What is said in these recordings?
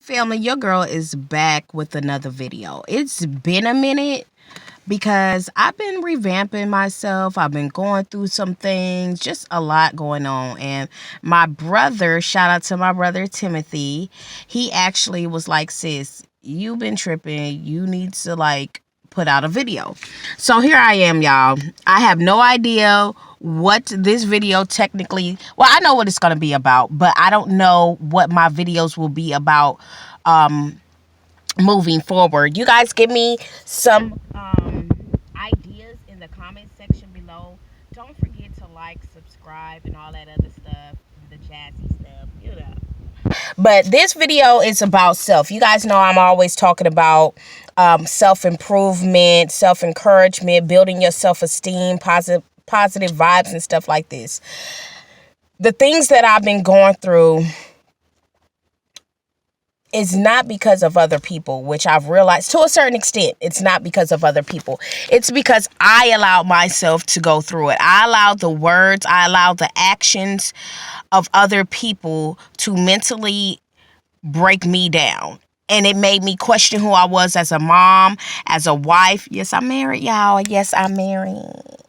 Family, your girl is back with another video. It's been a minute because I've been revamping myself. I've been going through some things, just a lot going on. And my brother, shout out to my brother Timothy, he actually was like, sis, you've been tripping. You need to put out a video. So here I am, y'all. I have no idea what this video technically, well, I know what it's going to be about, but I don't know what my videos will be about moving forward. You guys give me some ideas in the comment section below. Don't forget to like, subscribe, and all that other stuff, the jazzy stuff, you know. But this video is about self. You guys know I'm always talking about self-improvement, self-encouragement, building your self-esteem, positive vibes and stuff like this. The things that I've been going through is not because of other people, which I've realized to a certain extent. It's not because of other people. It's because I allowed myself to go through it. I allowed the words, I allowed the actions of other people to mentally break me down. And it made me question who I was as a mom, as a wife. Yes, I'm married, y'all. Yes, I'm married.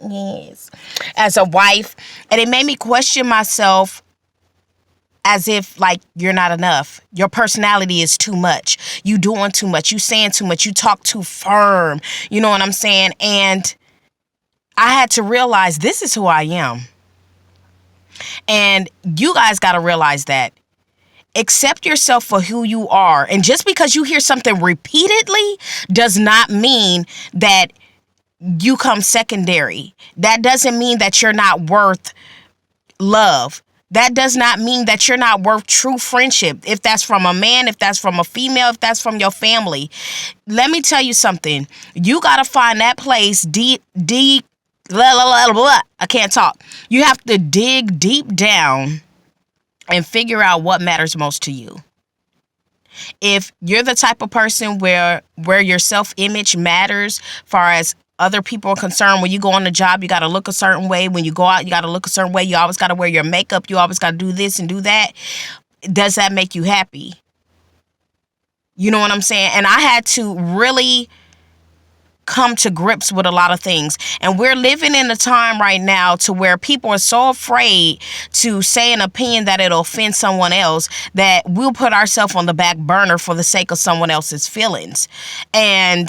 Yes. As a wife. And it made me question myself as if you're not enough. Your personality is too much. You doing too much. You saying too much. You talk too firm. You know what I'm saying? And I had to realize this is who I am. And you guys got to realize that. Accept yourself for who you are. And just because you hear something repeatedly does not mean that you come secondary. That doesn't mean that you're not worth love. That does not mean that you're not worth true friendship. If that's from a man, if that's from a female, if that's from your family. Let me tell you something. You got to find that place deep. I can't talk. You have to dig deep down and figure out what matters most to you. If you're the type of person where your self-image matters, far as other people are concerned, when you go on the job, you got to look a certain way. When you go out, you got to look a certain way. You always got to wear your makeup. You always got to do this and do that. Does that make you happy? You know what I'm saying? And I had to really come to grips with a lot of things. And we're living in a time right now to where people are so afraid to say an opinion that it'll offend someone else that we'll put ourselves on the back burner for the sake of someone else's feelings. And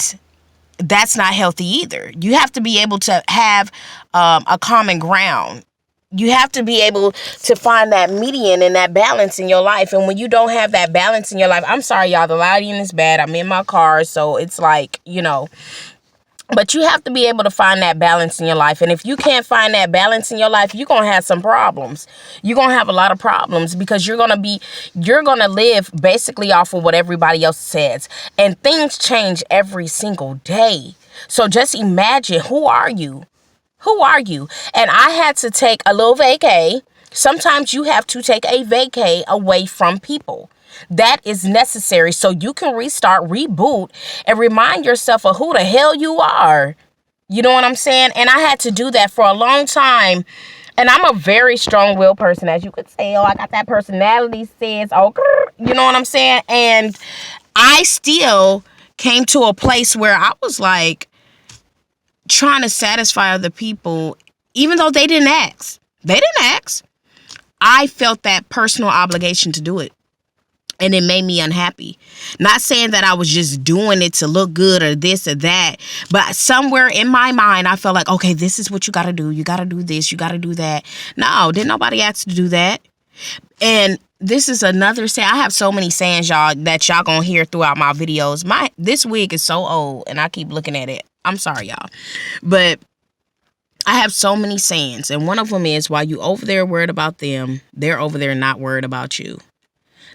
that's not healthy either. You have to be able to have a common ground. You have to be able to find that median and that balance in your life. And when you don't have that balance in your life, I'm sorry, y'all, the lighting is bad. I'm in my car, so it's but you have to be able to find that balance in your life. And if you can't find that balance in your life, you're going to have some problems. You're going to have a lot of problems because you're going to live basically off of what everybody else says. And things change every single day. So just imagine, who are you? Who are you? And I had to take a little vacay. Sometimes you have to take a vacay away from people. That is necessary so you can restart, reboot, and remind yourself of who the hell you are. You know what I'm saying? And I had to do that for a long time. And I'm a very strong-willed person, as you could tell. I got that personality says, oh, you know what I'm saying? And I still came to a place where I was trying to satisfy other people, even though they didn't ask. They didn't ask. I felt that personal obligation to do it. And it made me unhappy. Not saying that I was just doing it to look good or this or that. But somewhere in my mind, I felt like, okay, this is what you got to do. You got to do this. You got to do that. No, didn't nobody ask to do that. And this is another saying. I have so many sayings, y'all, that y'all going to hear throughout my videos. This wig is so old and I keep looking at it. I'm sorry, y'all. But I have so many sayings. And one of them is, while you over there worried about them, they're over there not worried about you.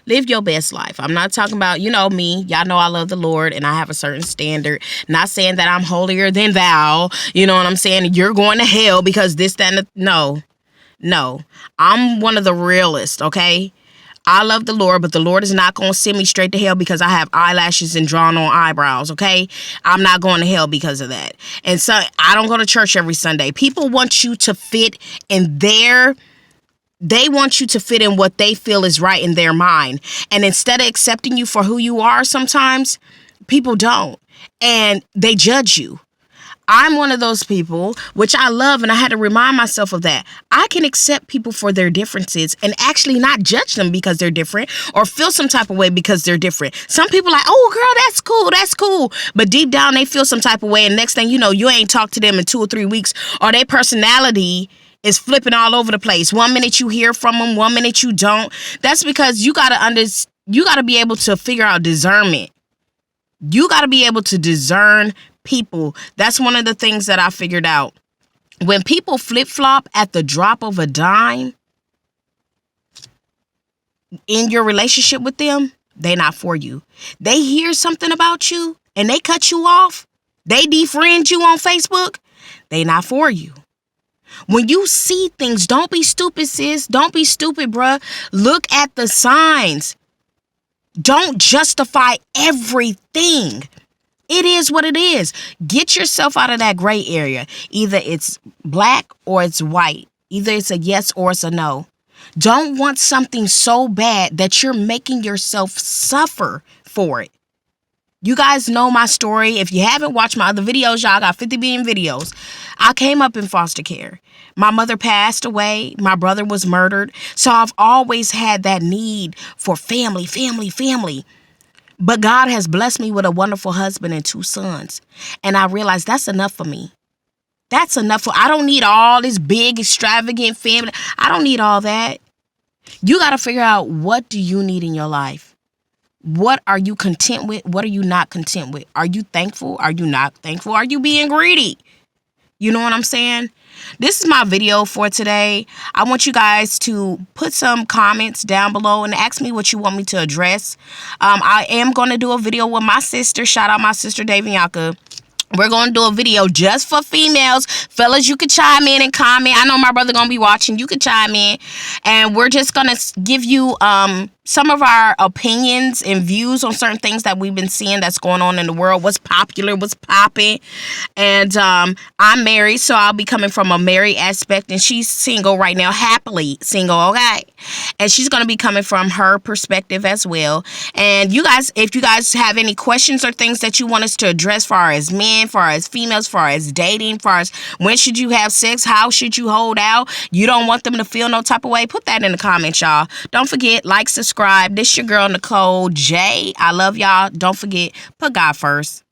Live your best life. I'm not talking about, me. Y'all know I love the Lord and I have a certain standard. Not saying that I'm holier than thou. You know what I'm saying? You're going to hell because this, that, and no. I'm one of the realists, okay? I love the Lord, but the Lord is not going to send me straight to hell because I have eyelashes and drawn on eyebrows, okay? I'm not going to hell because of that. And so I don't go to church every Sunday. People want you to fit in their They want you to fit in what they feel is right in their mind. And instead of accepting you for who you are, sometimes people don't. And they judge you. I'm one of those people, which I love, and I had to remind myself of that. I can accept people for their differences and actually not judge them because they're different or feel some type of way because they're different. Some people are like, oh, girl, that's cool. But deep down, they feel some type of way. And next thing you know, you ain't talked to them in 2 or 3 weeks, or their personality is flipping all over the place. 1 minute you hear from them, 1 minute you don't. That's because you got to be able to figure out discernment. You got to be able to discern people. That's one of the things that I figured out. When people flip-flop at the drop of a dime in your relationship with them, they're not for you. They hear something about you and they cut you off. They defriend you on Facebook. They not for you. When you see things, don't be stupid, sis. Don't be stupid, bruh. Look at the signs. Don't justify everything. It is what it is. Get yourself out of that gray area. Either it's black or it's white. Either it's a yes or it's a no. Don't want something so bad that you're making yourself suffer for it. You guys know my story. If you haven't watched my other videos, y'all got 50 billion videos. I came up in foster care. My mother passed away. My brother was murdered. So I've always had that need for family. But God has blessed me with a wonderful husband and 2 sons. And I realized that's enough for me. That's enough. I don't need all this big, extravagant family. I don't need all that. You got to figure out, what do you need in your life? What are you content with? What are you not content with? Are you thankful? Are you not thankful? Are you being greedy? You know what I'm saying? This is my video for today. I want you guys to put some comments down below and ask me what you want me to address. I am going to do a video with my sister. Shout out my sister, Davianca. We're going to do a video just for females. Fellas, you can chime in and comment. I know my brother going to be watching. You can chime in. And we're just going to give you some of our opinions and views on certain things that we've been seeing that's going on in the world. What's popular, what's popping. And I'm married, so I'll be coming from a married aspect. And she's single right now, happily single, okay? And she's going to be coming from her perspective as well. And you guys, if you guys have any questions or things that you want us to address far as men, far as females, far as dating, far as when should you have sex, how should you hold out, you don't want them to feel no type of way, put that in the comments, y'all. Don't forget, like, subscribe. This your girl, Nicole J. I love y'all. Don't forget, put God first.